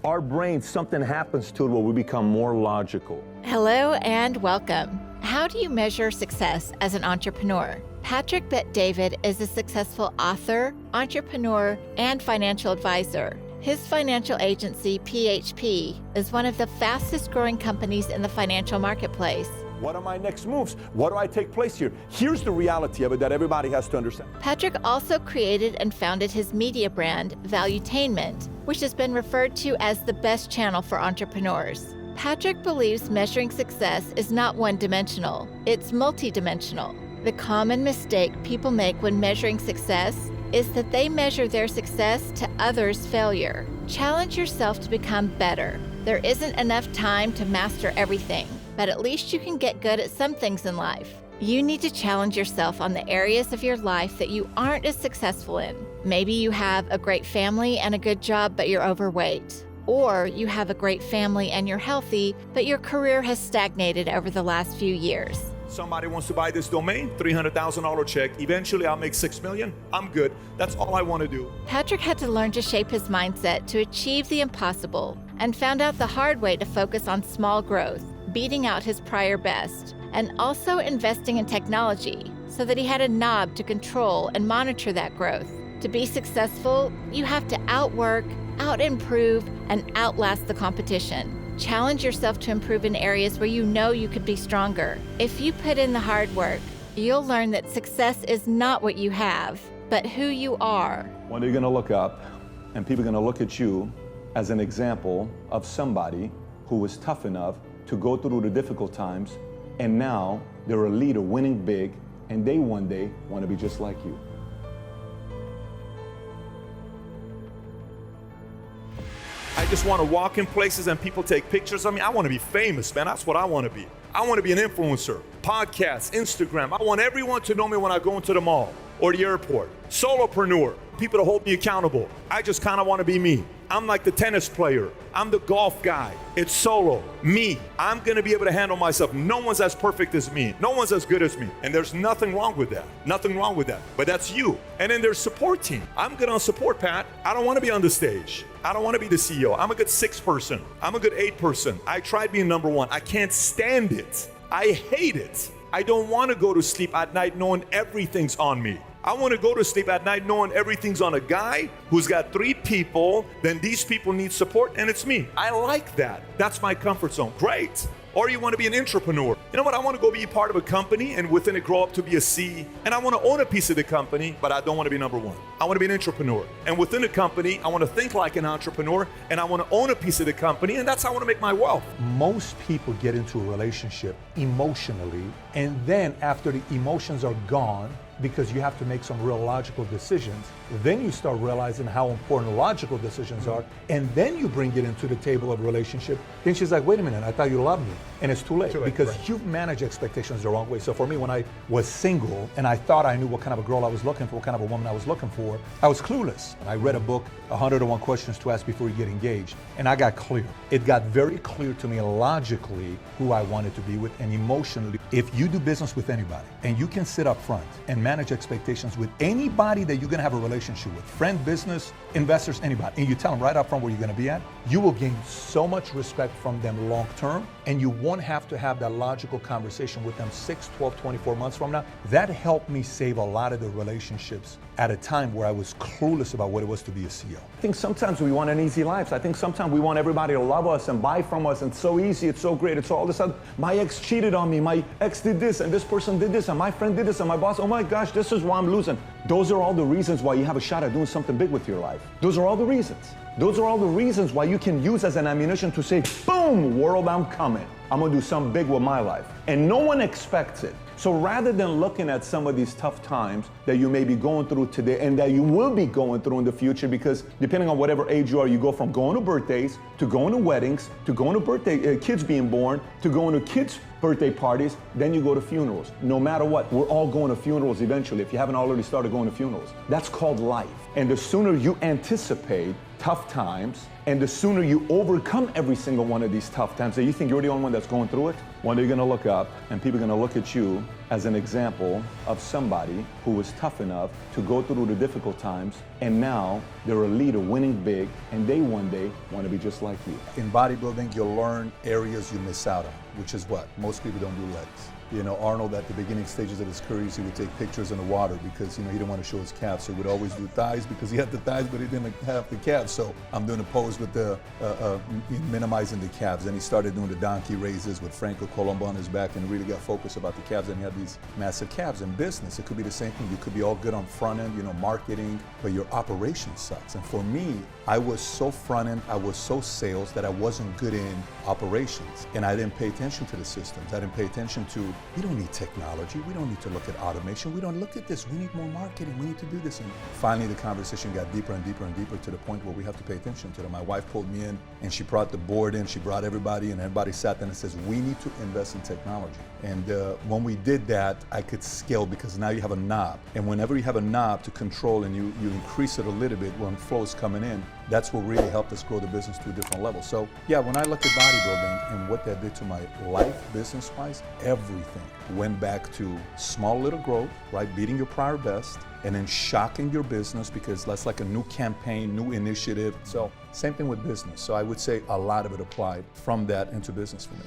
our brain, something happens to it where we become more logical. Hello and welcome. How do you measure success as an entrepreneur? Patrick Bet-David is a successful author, entrepreneur, and financial advisor. His financial agency, PHP, is one of the fastest growing companies in the financial marketplace. What are my next moves? What do I take place here? Here's the reality of it that everybody has to understand. Patrick also created and founded his media brand, Valuetainment, which has been referred to as the best channel for entrepreneurs. Patrick believes measuring success is not one-dimensional, it's multidimensional. The common mistake people make when measuring success is that they measure their success to others' failure. Challenge yourself to become better. There isn't enough time to master everything, but at least you can get good at some things in life. You need to challenge yourself on the areas of your life that you aren't as successful in. Maybe you have a great family and a good job, but you're overweight. Or you have a great family and you're healthy, but your career has stagnated over the last few years. Somebody wants to buy this domain, $300,000 check. Eventually I'll make $6 million. I'm good. That's all I want to do. Patrick had to learn to shape his mindset to achieve the impossible and found out the hard way to focus on small growth, beating out his prior best, and also investing in technology so that he had a knob to control and monitor that growth. To be successful, you have to outwork, out-improve, and outlast the competition. Challenge yourself to improve in areas where you know you could be stronger. If you put in the hard work, you'll learn that success is not what you have, but who you are. One day you're gonna look up and people are gonna look at you as an example of somebody who was tough enough to go through the difficult times, and now they're a leader winning big, and they one day wanna be just like you. I just want to walk in places and people take pictures of me. I want to be famous, man. That's what I want to be. I want to be an influencer, podcasts, Instagram. I want everyone to know me when I go into the mall or the airport. Solopreneur, people to hold me accountable. I just kind of want to be me. I'm like the tennis player. I'm the golf guy. It's solo, me. I'm going to be able to handle myself. No one's as perfect as me. No one's as good as me. And there's nothing wrong with that. Nothing wrong with that. But that's you. And then there's support team. I'm good on support, Pat. I don't want to be on the stage. I don't want to be the CEO. I'm a good 6 person. I'm a good 8 person. I tried being number 1. I can't stand it. I hate it. I don't want to go to sleep at night knowing everything's on me. I want to go to sleep at night knowing everything's on a guy who's got 3 people, then these people need support, and it's me. I like that. That's my comfort zone. Great. Or you want to be an entrepreneur. You know what? I want to go be part of a company and within it grow up to be a C. And I want to own a piece of the company, but I don't want to be number 1. I want to be an entrepreneur. And within the company, I want to think like an entrepreneur and I want to own a piece of the company, and that's how I want to make my wealth. Most people get into a relationship emotionally, and then after the emotions are gone, because you have to make some real logical decisions, then you start realizing how important logical decisions are, and then you bring it into the table of relationship. Then she's like, wait a minute, I thought you loved me. And it's too late because right. You've managed expectations the wrong way. So for me, when I was single and I thought I knew what kind of a girl I was looking for, what kind of a woman I was looking for, I was clueless. And I read a book, 101 Questions to Ask Before You Get Engaged, and I got clear. It got very clear to me logically who I wanted to be with, and emotionally. If you do business with anybody and you can sit up front and manage expectations with anybody that you're gonna have a relationship with, friend, business, investors, anybody, and you tell them right up front where you're gonna be at, you will gain so much respect from them long term, and you won't have to have that logical conversation with them 6, 12, 24 months from now. That helped me save a lot of the relationships at a time where I was clueless about what it was to be a CEO. I think sometimes we want an easy life. I think sometimes we want everybody to love us and buy from us, and it's so easy, it's so great, it's all this other. My ex cheated on me, my ex did this, and this person did this, and my friend did this, and my boss, oh my gosh, this is why I'm losing. Those are all the reasons why you have a shot at doing something big with your life. Those are all the reasons. Those are all the reasons why you can use as an ammunition to say, boom, world, I'm coming. I'm gonna do something big with my life. And no one expects it. So rather than looking at some of these tough times that you may be going through today and that you will be going through in the future, because depending on whatever age you are, you go from going to birthdays, to going to weddings, to going to birthday, kids being born, to going to kids' birthday parties, then you go to funerals. No matter what, we're all going to funerals eventually if you haven't already started going to funerals. That's called life. And the sooner you anticipate tough times, and the sooner you overcome every single one of these tough times, that you think you're the only one that's going through it, one day you're gonna look up and people are gonna look at you as an example of somebody who was tough enough to go through the difficult times, and now they're a leader winning big, and they one day wanna be just like you. In bodybuilding, you'll learn areas you miss out on, which is what? Most people don't do legs. You know, Arnold at the beginning stages of his career, he would take pictures in the water because, you know, he didn't want to show his calves. So he would always do thighs because he had the thighs, but he didn't have the calves. So I'm doing a pose with the, minimizing the calves. And he started doing the donkey raises with Franco Colombo on his back and really got focused about the calves. And he had these massive calves. In business, it could be the same thing. You could be all good on front end, you know, marketing, but your operation sucks. And for me, I was so front end, I was so sales that I wasn't good in operations. And I didn't pay attention to the systems. I didn't pay attention to, we don't need technology. We don't need to look at automation. We don't look at this. We need more marketing. We need to do this. And finally, the conversation got deeper and deeper and deeper to the point where we have to pay attention to them. My wife pulled me in and she brought the board in. She brought everybody and everybody sat there and says, we need to invest in technology. And when we did that, I could scale because now you have a knob. And whenever you have a knob to control and you increase it a little bit when flow is coming in, that's what really helped us grow the business to a different level. So yeah, when I look at bodybuilding and what that did to my life business-wise, everything went back to small little growth, right? Beating your prior best, and then shocking your business because that's like a new campaign, new initiative. So same thing with business. So I would say a lot of it applied from that into business for me.